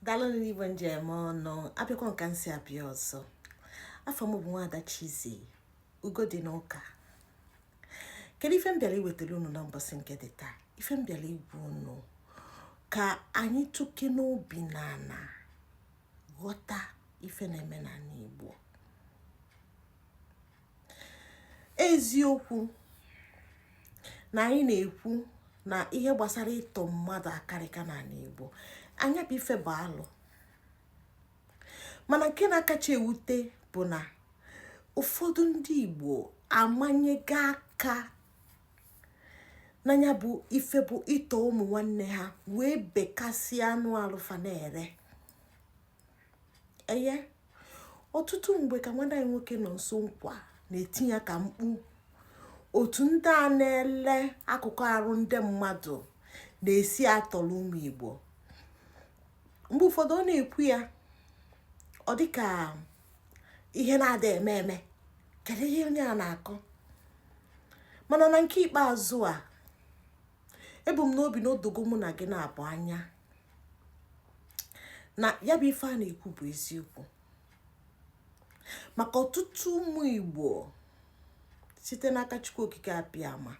Daalụ n'igwe njem ọnụ abịakwa nka nsị abịa ọzọ. Afọ m bụ Nwaada Chizie Ugo dị n'ụka. Kedu ife m bịara iwetara unu na mbọsị nke dị taa? Ife m bịara igwu unu ka anyị tụke n'obi n'ala ghọta ife na-eme n'ala Igbo. Eziokwu na anyị na-ekwu na ihe gbasara ịtọ mmadụ akarịka n'ala Igbo, anya bụ ife bụ alụ. Mana nke na-akacha ewute bụ na ụfọdụ ndị Igbo amanyego aka n'anya bụ ife bụ ịtọ ụmụ nwanne ha wee bekasịa anụ alụfa na-ere. Ọtụtụ mgbe ka nwanne anyị nwoke nọ nso nkwa na-etinye ka mkpu otu ndị a na-ele akụkụ arụ ndị mmadụ na-esi atọrọ ụmụ Igbo. Mgbe ụfọdụ ọ na-ekwu ya ọ dịka ihe na-ada eme kedu ihe onye a na-akọ, mana na nke ikpeazụ a ebu m n'obi n'odogo mụ na gị na-abụ anya na ya bụ ife a na-ekwu bụ eziokwu, maka ọtụtụ ụmụ Igbo site n'aka Chukwu Okike Abịama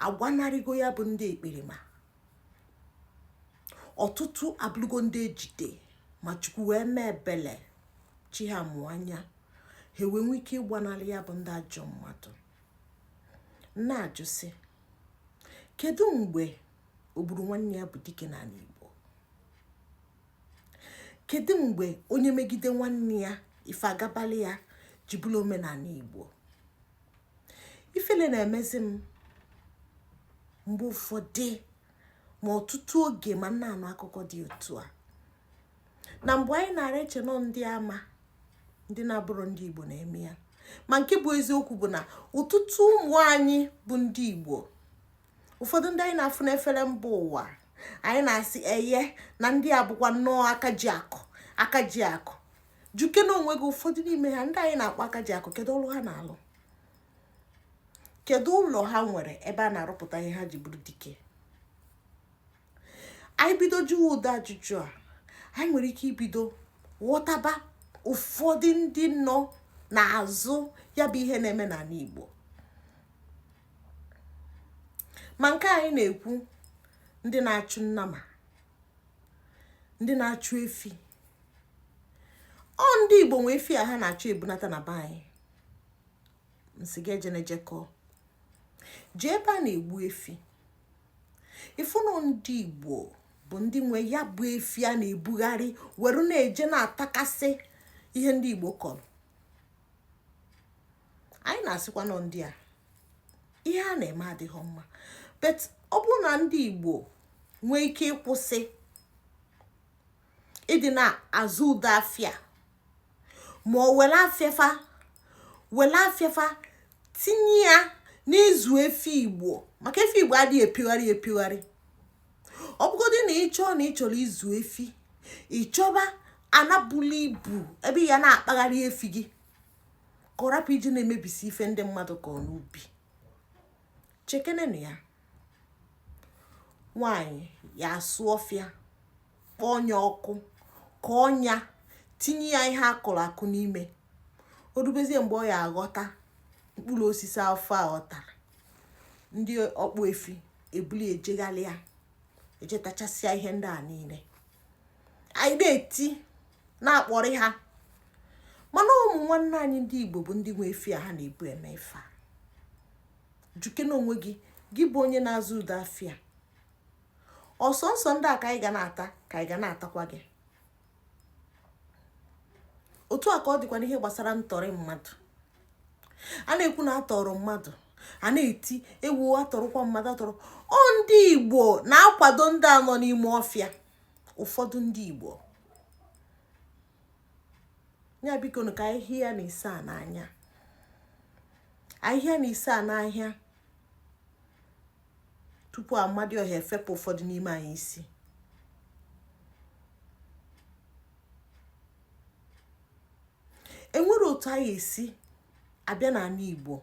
agbanarịgo ya bụ ndị ekperima. Ọtụtụ abụrụgo ndị ejide ma Chukwu wee mee ebele chi ha mụọ anya ha wee nwee ike ịgbanarị ya bụ ndị ajọ mmadụ. Na-ajụsị, kedu mgbe ogburu nwanne ya bụ dike n'ala Igbo? Kedu mgbe onye megide nwanne ya ife agabali ya ji bụrụ omenala Igbo? Ifele na-emezi m mgbe ụfọdụ ma ọtụtụ oge ma nna-anụ akụkọ dị otu a, na mgbe anyị na-ara eche nọ ndị ama ndị na-abụrụ ndị Igbo na-eme ya, ma nke bụ eziokwu bụ na ụtụtụ ụmụ anyị bụ ndị Igbo, ụfọdụ ndị anyị na-afụ n'efere mba ụwa anyị na-asị na ndị a bụkwa nnọọ aka ji akụ juke na onwe gị. Ụfọdụ n'ime ha ndị anyị na-akpọ aka ji akụ, kedu ọrụ ha na-alụ? Kedu ụlọ ha nwere ebe a na-arụpụta ihe ha ji bụrụ dike? Anyị bido jụwa ụdị ajụjụ a, anyị nwere ike ibido ghọtaba ụfọdụ ndị nọ n'azụ ya bụ ihe na-eme n'ala Igbo. Ma nke anyị na-ekwu ndị na-achụ nnama, ndị na-achụ efi. Ndị Igbo nwe efi a ha na-achụ ebunata na be anyị. Nsị ga ejenejekọ jee ebe a na-egbu efi, ịfụnụ ndị Igbo bụ ndị nwe ya bụ efi a na-ebugharị were na-eje na-atakasị ihe ndị Igbo kọrọ. Anyị na-asịkwa nọ ndị a ihe a na-eme adịghị mma, but ọ bụrụ na ndị Igbo nwee ike ịkwụsị ịdị na-azụ ụdọ afịa, ma ọ were afịafa tinye ya n'izu efi Igbo, maka efi Igbo adịghị epigharị. Ọ bụgodị na ịchọrọ izu efi, ịchọba anabụla ibu ebe ya na-akpagharị efi gị ka ọ rapụ iji na-emebisi ife ndị mmadụ ka ọ n'ubi. Chekenenu ya, nwaanyị ya asụ ọfịa kpọọ ya ọkụ ka ọnya tinye ya ihe akụrụ akụ n'ime. O rubezie mgbe ọ ya aghọta mkpụrụ osisi afọ a ghọtara, ndị ọkpụ efi ebuli ejeghalịa ejetachasịa ihe ndị a niile. Anyị na-eti na-akpọrị ha, mana ụmụ nwanne anyị ndị Igbo bụ ndị nwe efi a ha na-ebu eme ife a. Juke na onwe gị bụ onye na-azụ ụdọ afịa, ọsọnsọ ndị a ka anyị ga na-ata ka anyị ga na-atakwa gị. Otu a ka ọ dịkwa n'ihe gbasara ntọrị mmadụ. A na-ekwu na atọrọ mmadụ, a na-eti ewu atọrọkwa mmadụ atọrọ. Ndị Igbo na-akwado ndị a nọ n'ime ọfịa. Ụfọdụ ndị Igbo ya biko ka ahịhịa na-ese a n'anya, ahịhịa na-ese a n'ahịa tupu Amadioha efepụ ụfọdụ n'ime anyị isi. Enwere otu anyị esi abịa n'ala Igbo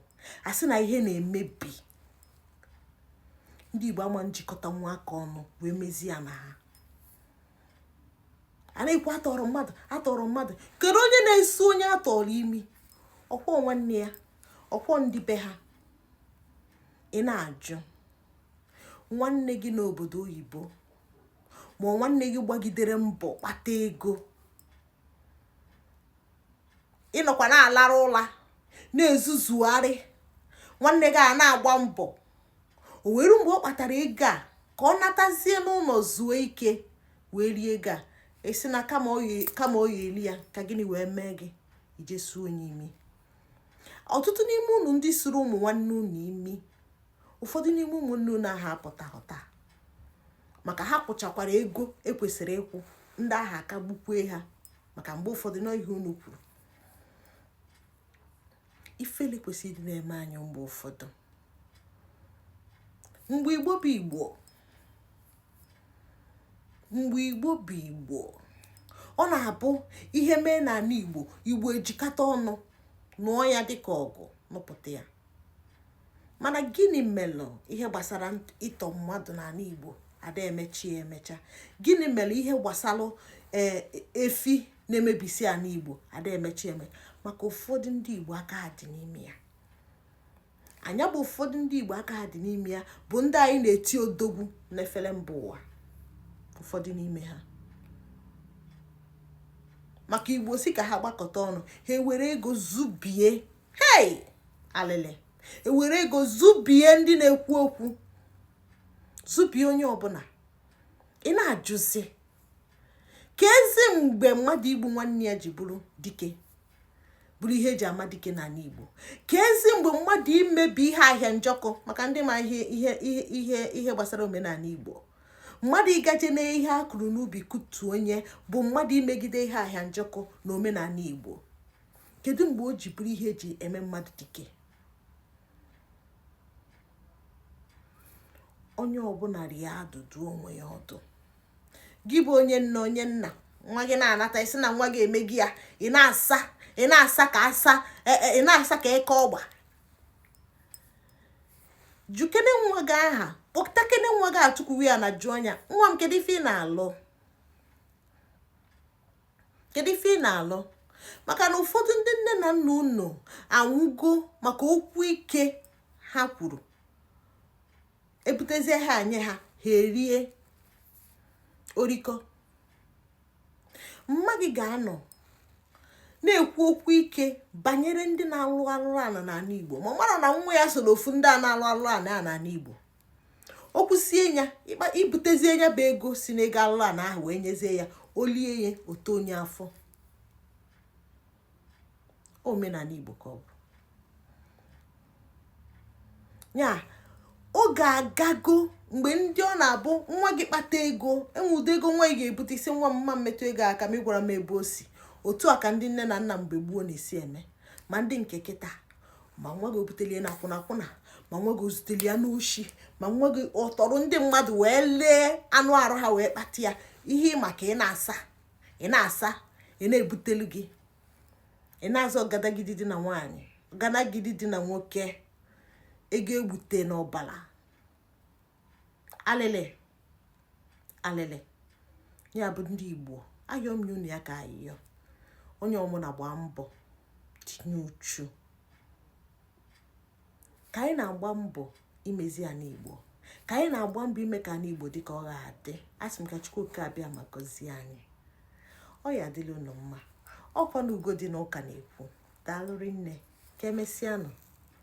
asị na ihe na-emebi, ndị Igbo ama njikọta nwa aka ọnụ wee mezie na ha. a na-ekwu atọrọ mmadụ. Kedu onye na-eso onye atọrọ imi? Ọkwọ nwanne ya, ọkwọ ndị be ha. Ị na-ajụ nwanne gị n'obodo oyibo ma nwanne gị gbagidere mbọ kpata ego, ịnọkwa na-alara ụla na-ezuzugharị, nwanne gị a na-agba mbọ, o were mgbe ọ kpatara ego a ka ọ natazie n'ụlọ zuo ike wee rie ego a, esi na kama ọ eri ya ka gịnị wee mee gị? Ije suo onye imi. Ọtụtụ n'ime unu ndị suru ụmụ nwanne unu imi, ụfọdụ n'ime ụmụnne unu ahụ apụta maka ha kwụchakwara ego ekwesịrị ịkwụ, ndị ahụ aka gbukwe ha maka mgbe ụfọdụ n'ihe unu kwuru. Ifele kwesịrị ịdị na-eme anyị mgbe ụfọdụ. Mgbe Igbo bụ Igbo, ọ na-abụ ihe mee n'ala Igbo ejikọta ọnụ nụọ ya dịka ọgụ nụpụta ya. Mana gịnị melụ ihe gbasara ịtọ mmadụ n'ala Igbo ada emechi emecha? Gịnị mere ihe gbasara efi na-emebisi ala Igbo ada emechi eme? Maka ụfọdụ ndị Igbo aka dị n'ime ya. Anya bụ ụfọdụ ndị Igbo aka dị n'ime ya bụ ndị anyị na-eti odogwu n'efere mba ụwa. Ụfọdụ n'ime ha maka Igbo si ka ha gbakọta ọnụ, ha ewere ego zubie, alele, ewere ego zubie ndị na-ekwu okwu, zubie onye ọbụla. Ị na-ajụzi ka ezi mgbe mmadụ igbu nwanne ya ji bụrụ dike, bụrụ ihe eji ama dike n'ala Igbo. Ka ezi mgbe mmadụ imebi ihe ahịa njọkọ, maka ndị ma ihe gbasara omenala Igbo, mmadụ ịgaje na ihe a kụrụ n'ubi kutu onye bụ mmadụ imegide ihe ahịa njọkọ na omenala Igbo. Kedu mgbe o ji bụrụ ihe eji eme mmadụ dike? Onye ọbụla rie adụdụ onwe ya ọdụ. Gị bụ onye nna, nwa gị na-anata isi na nwa gị eme gị ya, ị na-asa ka eke ọgba. Jukene nwa gị aha, kpọtakene nwa gị atụkwuwe ya na jụọ anya, nwa m kedu ife ị na-alụ? Kedu ife ị na-alụ? Maka na ụfọdụ ndị nne na nna unu anwụgo maka okwu ike ha kwuru. Ebutezie ha anye ha erie oriko. Mma gị ga-anọ na-ekwu okwu ike banyere ndị na-alụ ala n'ala Igbo, ma mara na nwa ya so n'ofu ndị a na-alụ ala n'ala Igbo. Okwusie ya ibutezie ya bụ ego si n'ego alụ ala ahụ wee nyezie ya, olie ya oto onye afọ. Omenala Igbo ka ọ bụ ya. Oge agago mgbe ndị ọ na-abụ nwa gị kpata ego, enwudo ego nwa gị ga-ebute isi nwa mma mmetụ ego aka ma ị gwara m ebe o si. Otu a ka ndị nne na nna mgbe gboo na-esi eme. Ma ndị nke kịta, ma nwa gị obutelie na akwụna, ma nwa gị ozutelie ya n'oshi, ma nwa gị ọtọrọ ndị mmadụ wee lee anụ arụ ha wee kpata ya. Ihe maka ị na-asa ị na-ebutelu gị, ị na-azọ ọgadagidi dị na nwaanyị, ọgadagidi dị na nwoke, ego egbute n'ọbala. Alele ya bụ ndị Igbo, ayọ m unu ya ka ayịyọ. Onye ọmụna gbaa mbọ tinye uchu. Ka anyị na-agba mbọ imezi ala Igbo, ka anyị na-agba mbọ ime ka ala Igbo dị ka ọ ga-adị. Asị m ka Chukwu oke abịa ma gọzie anyị. Ọ ya adịla unu mma. Ọkwa na ugo dị n'ụka na-ekwu. Daalụ rinne, ka emesịanụ.